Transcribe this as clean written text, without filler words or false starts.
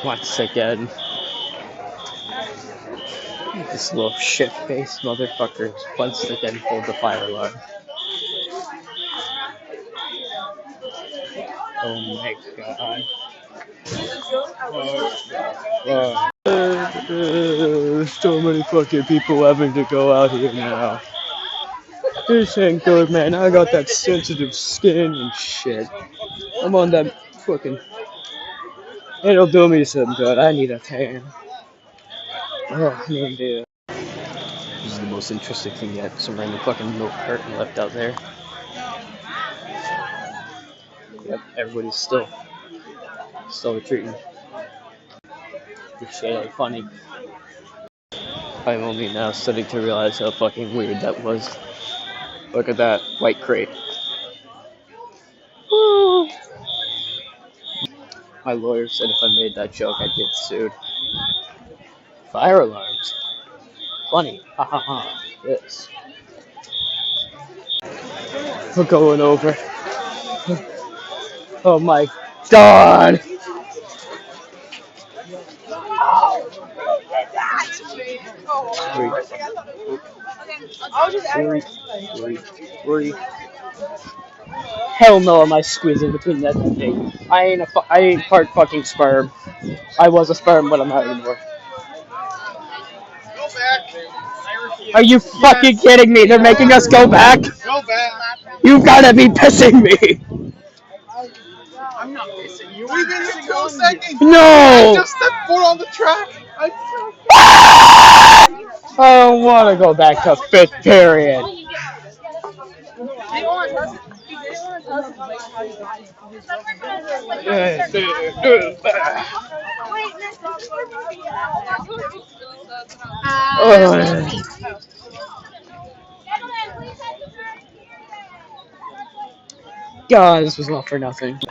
Once again, this little shit-faced motherfucker once again pulled the fire alarm. Oh my god. There's so many fucking people having to go out here now. This ain't good, man. I got that sensitive skin and shit. I'm on that fucking... It'll do me some good. I need a tan. Oh, I need to... This is the most interesting thing yet. Some random fucking milk carton left out there. Yep, everybody's still retreating. This shit ain't funny. I'm only now starting to realize how fucking weird that was. Look at that white crate. Woo. My lawyer said if I made that joke, I'd get sued. Fire alarms. Funny. Ha ha ha. Yes. We're going over. Oh my god! Three. Hell no, am I squeezing between that thing? I ain't part fucking sperm. I was a sperm, but I'm not anymore. Go back. Are you fucking kidding me? They're making us go back? Go back. You gotta be pissing me! I'm not pissing you. We've been here 2 seconds. No! I just stepped foot on the track. I don't wanna go back to 5th period. God, this was not for nothing.